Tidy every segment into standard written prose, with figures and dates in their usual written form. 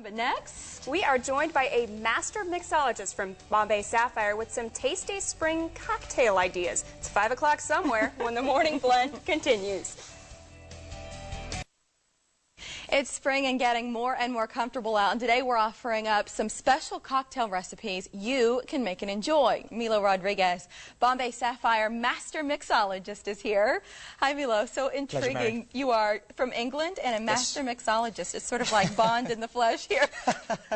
But next, we are joined by a master mixologist from Bombay Sapphire with some tasty spring cocktail ideas. It's 5 o'clock somewhere when the morning blend continues. it's spring and getting more and more comfortable out, and today we're offering up some special cocktail recipes you can make and enjoy. Milo Rodriguez, Bombay Sapphire master mixologist, is here. Hi, Milo. So intriguing. Pleasure, you are from England and a master mixologist. It's sort of like Bond in the flesh here.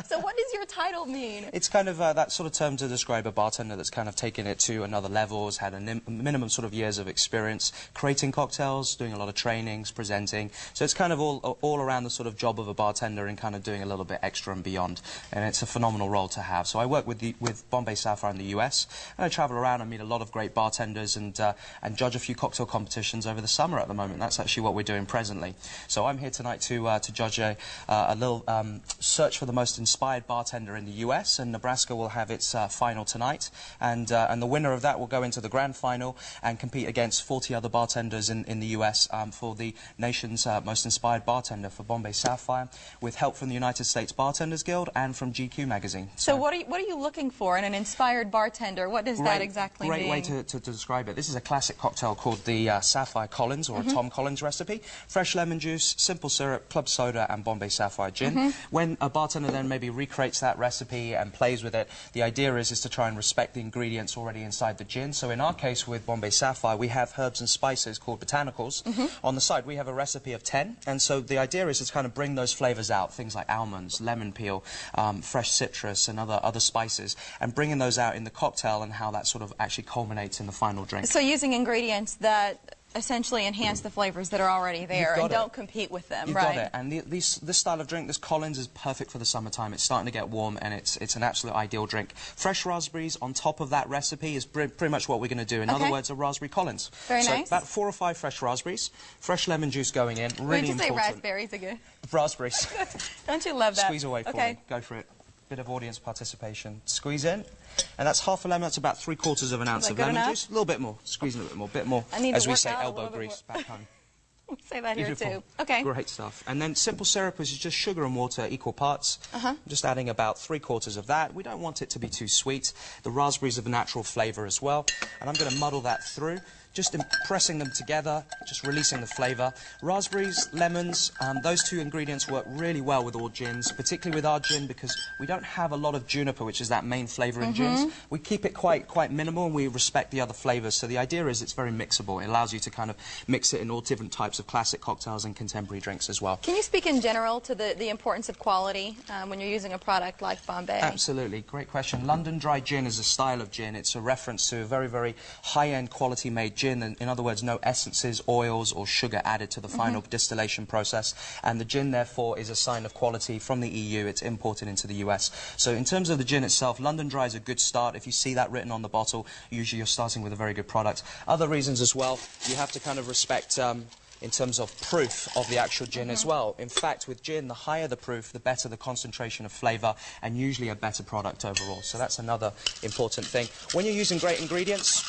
So what does your title mean? It's kind of that sort of term to describe a bartender that's kind of taken it to another level, has had a minimum sort of years of experience creating cocktails, doing a lot of trainings, presenting. So it's kind of all around the sort of job of a bartender and kind of doing a little bit extra and beyond. And it's a phenomenal role to have. So I work with Bombay Sapphire in the US, and I travel around and meet a lot of great bartenders and judge a few cocktail competitions over the summer at the moment. That's actually what we're doing presently. So I'm here tonight to judge a little search for the most inspired bartender in the US, and Nebraska will have its final tonight, and the winner of that will go into the grand final and compete against 40 other bartenders in the US for the nation's most inspired bartender for Bombay Sapphire, with help from the United States Bartenders Guild and from GQ magazine. So what are you looking for in an inspired bartender? What does that exactly mean? Great way to describe it. This is a classic cocktail called the Sapphire Collins, or a Tom Collins recipe. Fresh lemon juice, simple syrup, club soda and Bombay Sapphire gin. When a bartender then maybe recreates that recipe and plays with it, the idea is to try and respect the ingredients already inside the gin. So in our case with Bombay Sapphire, we have herbs and spices called botanicals. On the side we have a recipe of 10, and so the idea is to kind of bring those flavours out, things like almonds, lemon peel, fresh citrus and other spices, and bringing those out in the cocktail and how that sort of actually culminates in the final drink. So using ingredients that essentially enhance the flavors that are already there and don't compete with them, You've got it. And this style of drink, this Collins, is perfect for the summertime. It's starting to get warm and it's an absolute ideal drink. Fresh raspberries on top of that recipe is pretty much what we're going to do. In other words, a raspberry Collins. Very so nice. About 4 or 5 fresh raspberries, fresh lemon juice going in. Really important. Did you say important. raspberries again? Raspberries. Don't you love that? Squeeze away for me. Go for it. Bit of audience participation. Squeeze in. And that's half a lemon. That's about 3/4 of an ounce of lemon juice. A little bit more. Squeeze a little bit more. As we say, elbow grease back home. We'll say that Beautiful. here too. Okay. Great stuff. And then simple syrup, which is just sugar and water, equal parts. Just adding about 3/4 of that. We don't want it to be too sweet. The raspberries have a natural flavour as well. And I'm going to muddle that through. Just pressing them together, just releasing the flavour. Raspberries, lemons, those two ingredients work really well with all gins, particularly with our gin, because we don't have a lot of juniper, which is that main flavour in gins. We keep it quite minimal, and we respect the other flavours. So the idea is it's very mixable. It allows you to kind of mix it in all different types of classic cocktails and contemporary drinks as well. Can you speak in general to the importance of quality when you're using a product like Bombay? Absolutely. Great question. London Dry Gin is a style of gin. It's a reference to a very, very high-end quality made gin. In other words, no essences, oils or sugar added to the final distillation process, and the gin therefore is a sign of quality from the EU. It's imported into the US. So in terms of the gin itself, London Dry is a good start. If you see that written on the bottle, usually you're starting with a very good product. Other reasons as well, you have to kind of respect in terms of proof of the actual gin as well. In fact, with gin, the higher the proof, the better the concentration of flavour, and usually a better product overall. So that's another important thing. When you're using great ingredients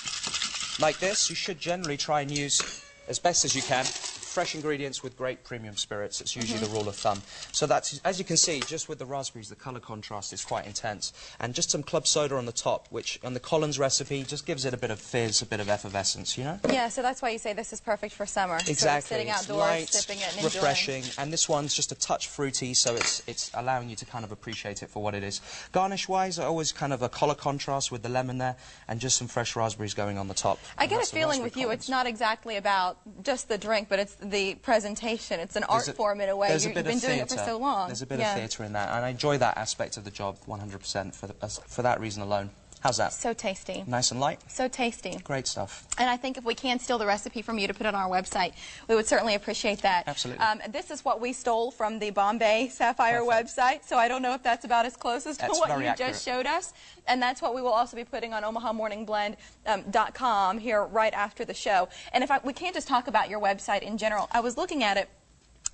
like this, you should generally try and use, as best as you can, fresh ingredients with great premium spirits. It's usually the rule of thumb. So that's, as you can see, just with the raspberries, the colour contrast is quite intense. And just some club soda on the top, which on the Collins recipe just gives it a bit of fizz, a bit of effervescence, you know? Yeah, so that's why you say this is perfect for summer. Exactly. Sort of sitting outdoors, light, sipping it and refreshing. enjoying. And this one's just a touch fruity, so it's allowing you to kind of appreciate it for what it is. Garnish-wise, always kind of a colour contrast with the lemon there, and just some fresh raspberries going on the top. I get a feeling with you, it's not exactly about just the drink, but it's the presentation. It's an art form in a way. You've been doing it for so long. There's a bit of theatre in that, and I enjoy that aspect of the job 100% for that reason alone. How's that? So tasty. Nice and light? So tasty. Great stuff. And I think if we can steal the recipe from you to put it on our website, we would certainly appreciate that. Absolutely. This is what we stole from the Bombay Sapphire website, so I don't know if that's about as close as to what you just showed us. And that's what we will also be putting on OmahaMorningBlend.com here right after the show. And if we can't just talk about your website in general, I was looking at it.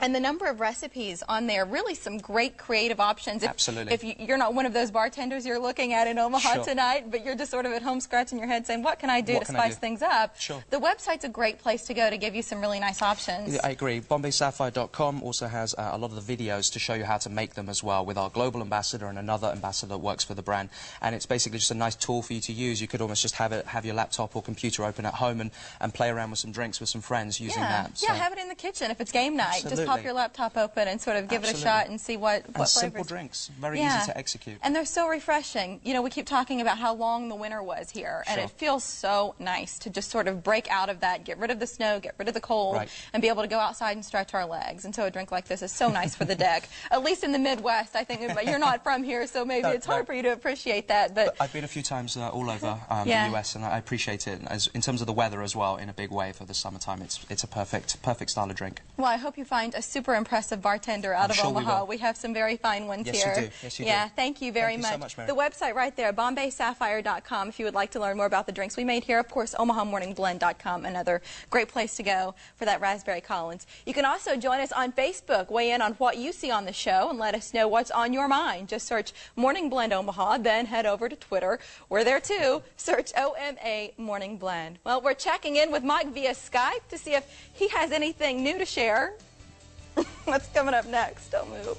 And the number of recipes on there, really some great creative options. Absolutely. If you're not one of those bartenders you're looking at in Omaha Sure. tonight, but you're just sort of at home scratching your head saying, what can I do to spice things up? Sure. The website's a great place to go to give you some really nice options. Yeah, I agree. BombaySapphire.com also has a lot of the videos to show you how to make them as well, with our global ambassador and another ambassador that works for the brand. And it's basically just a nice tool for you to use. You could almost just have your laptop or computer open at home and play around with some drinks with some friends using that. So. Yeah, have it in the kitchen if it's game night. Absolutely. Just pop your laptop open and sort of give it a shot and see what flavors. Simple drinks, very easy to execute. And they're so refreshing. You know, we keep talking about how long the winter was here, and it feels so nice to just sort of break out of that, get rid of the snow, get rid of the cold, and be able to go outside and stretch our legs. And so a drink like this is so nice for the deck. At least in the Midwest, I think. But you're not from here, so maybe it's hard for you to appreciate that. But I've been a few times all over the US, and I appreciate it. In terms of the weather as well, in a big way for the summertime, it's a perfect style of drink. Well, I hope you find a super impressive bartender out of Omaha. We have some very fine ones here. Yes, you do. Yes, you do. Yeah, thank you very much. So much, Mary. The website right there, BombaySapphire.com, if you would like to learn more about the drinks we made here. Of course, OmahaMorningBlend.com, another great place to go for that Raspberry Collins. You can also join us on Facebook, weigh in on what you see on the show, and let us know what's on your mind. Just search Morning Blend Omaha, then head over to Twitter. We're there too. Search OMA Morning Blend. Well, we're checking in with Mike via Skype to see if he has anything new to share. What's coming up next? Don't move.